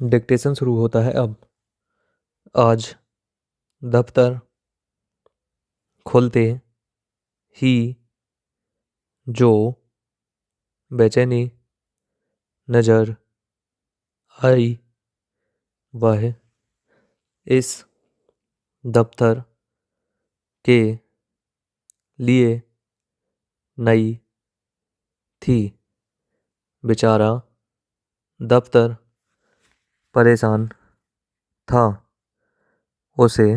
Dictation शुरू होता है अब। आज दफ्तर खोलते ही जो बेचैनी नजर आई वह इस दफ्तर के लिए नई थी। बेचारा दफ्तर परेशान था। उसे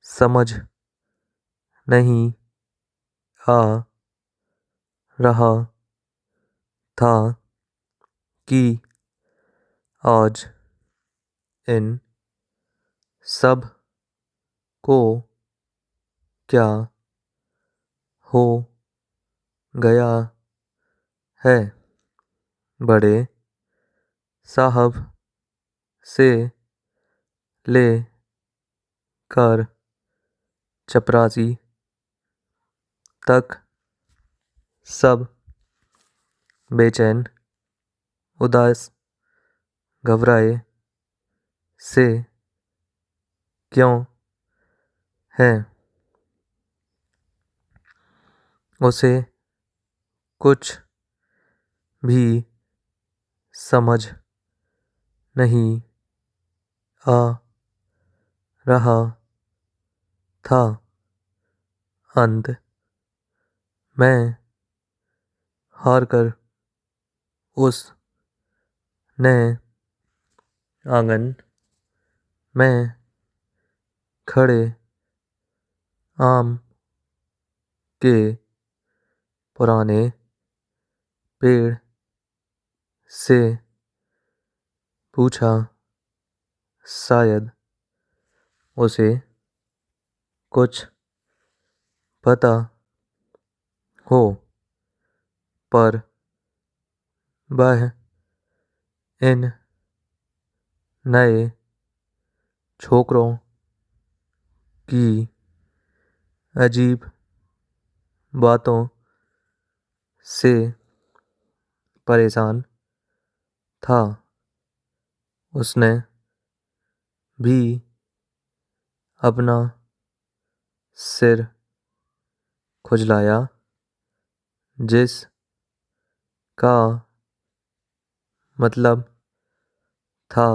समझ नहीं आ रहा था कि आज इन सब को क्या हो गया है। बड़े साहब से ले कर चपरासी तक सब बेचैन, उदास, घबराए से क्यों है। उसे कुछ भी समझ नहीं आ रहा था। अंत में हार कर उस ने आंगन में खड़े आम के पुराने पेड़ से पूछा, शायद उसे कुछ पता हो, पर वह इन नए छोकरों की अजीब बातों से परेशान था। उसने भी अपना सिर खुजलाया, जिस का मतलब था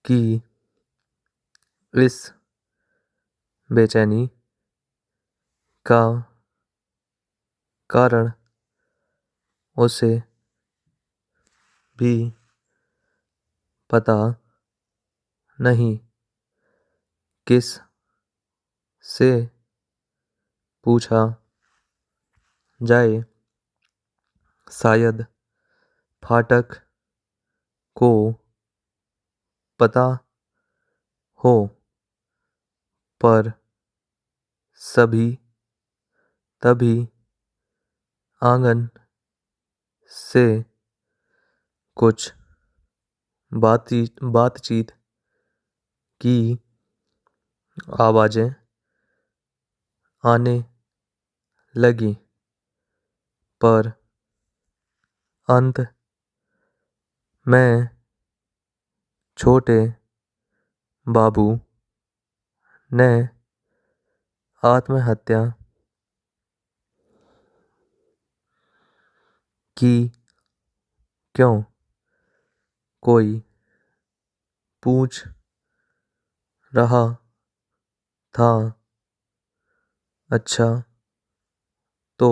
कि इस बेचैनी का कारण उसे भी पता नहीं। किस से पूछा जाए। शायद फाटक को पता हो, पर सभी तभी आंगन से कुछ बातचीत की आवाजें आने लगी, पर अंत में छोटे बाबू ने आत्महत्या की। क्यों? कोई पूछ रहा था। अच्छा, तो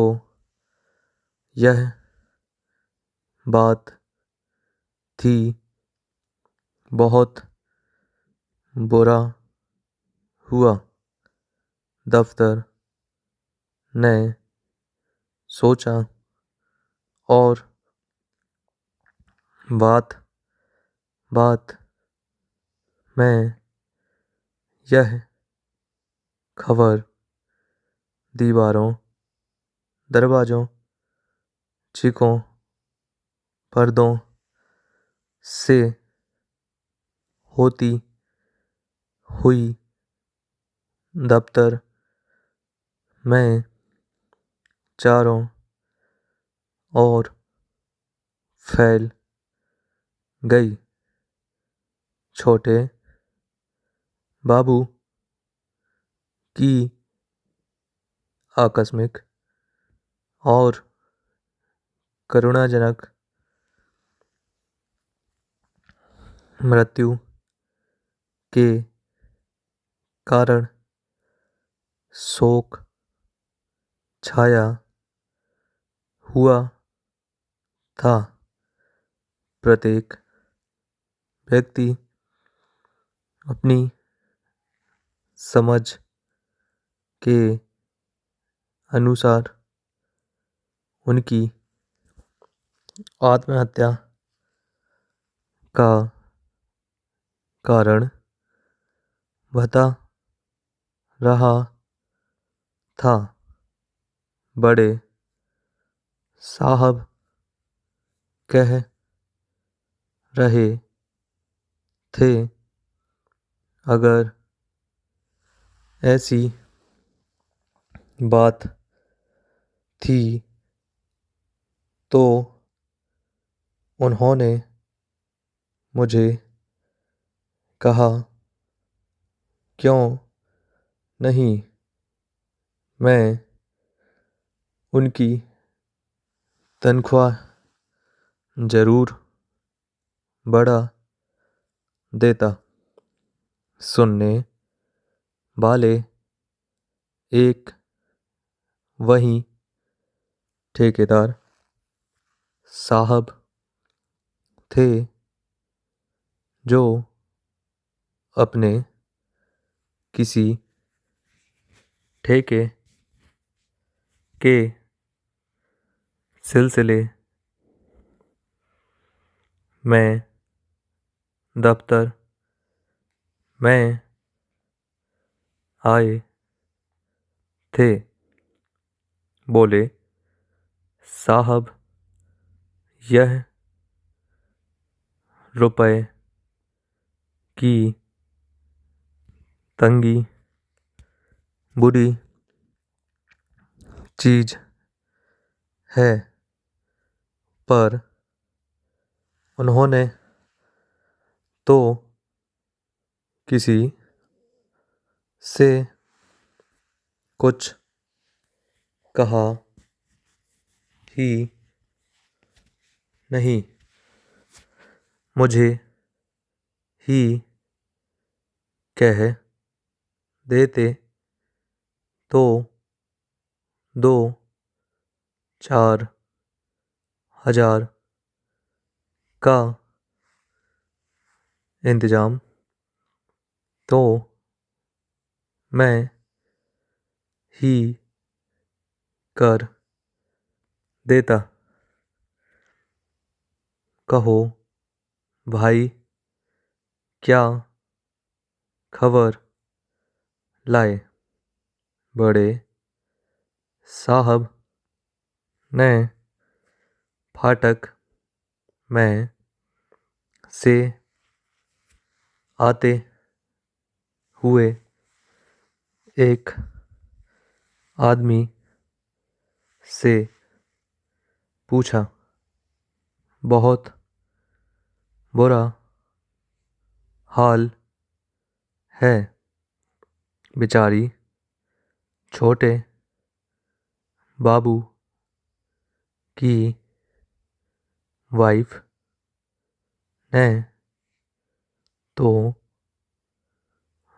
यह बात थी। बहुत बुरा हुआ, दफ्तर ने सोचा। और बात बात में यह खबर दीवारों, दरवाजों, चिकों, पर्दों से होती हुई दफ्तर में चारों ओर फैल गई। छोटे बाबू की आकस्मिक और करुणाजनक मृत्यु के कारण शोक छाया हुआ था। प्रत्येक व्यक्ति अपनी समझ के अनुसार उनकी आत्महत्या का कारण बता रहा था। बड़े साहब कह रहे थे, अगर ऐसी बात थी तो उन्होंने मुझे कहा क्यों नहीं, मैं उनकी तनख्वाह जरूर बढ़ा देता। सुनने वाले एक वही ठेकेदार साहब थे जो अपने किसी ठेके के सिलसिले में दफ्तर में आए थे। बोले, साहब यह रुपए की तंगी बुरी चीज है, पर उन्होंने तो किसी से कुछ कहा ही नहीं। मुझे ही कह देते तो 2-4 हजार का इंतजाम तो मैं ही कर देता। कहो भाई, क्या खबर लाए? बड़े साहब ने फाटक में से आते हुए एक आदमी से पूछा, बहुत बुरा हाल है। बेचारी छोटे बाबू की वाइफ ने तो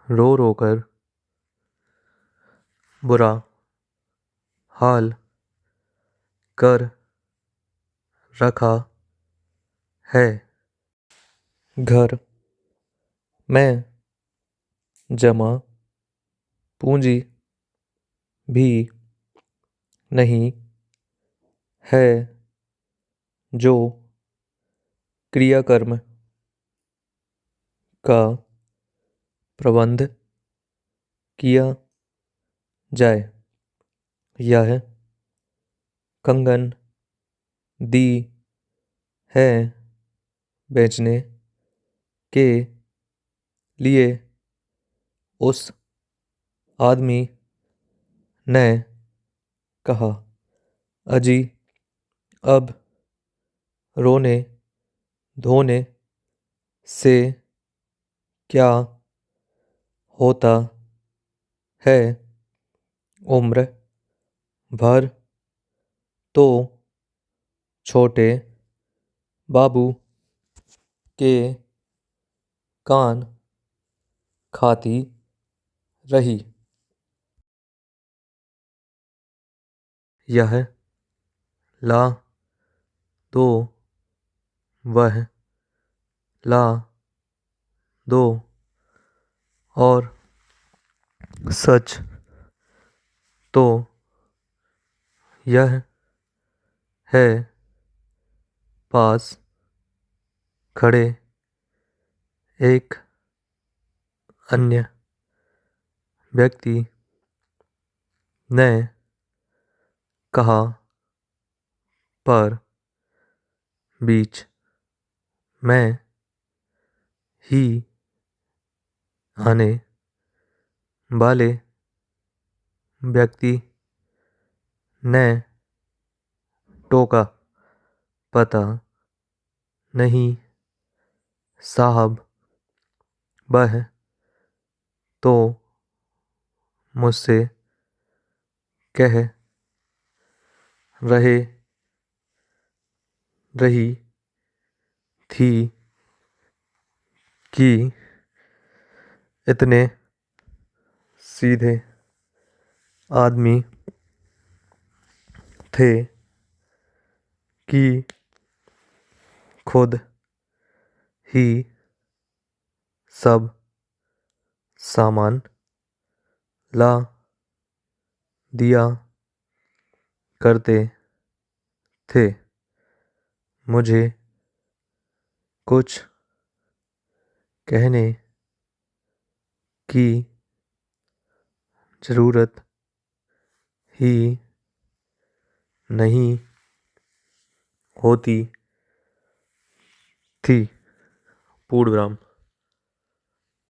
रो रो कर बुरा हाल कर रखा है। घर में जमा पूंजी भी नहीं है जो क्रियाकर्म का प्रबंध किया जाए। यह कंगन दी है बेचने के लिए। उस आदमी ने कहा, अजी अब रोने धोने से क्या होता है उम्र भर तो छोटे बाबू के कान खाती रही। यह ला दो, वह ला दो, और सच तो यह है पास खड़े एक अन्य व्यक्ति ने कहा, पर बीच में ही आने वाले व्यक्ति ने टोका, पता नहीं साहब, वह तो मुझसे कह रही थी कि इतने सीधे आदमी थे कि खुद ही सब सामान ला दिया करते थे। मुझे कुछ कहने की ज़रूरत ही नहीं होती थी। पूर्ण विराम।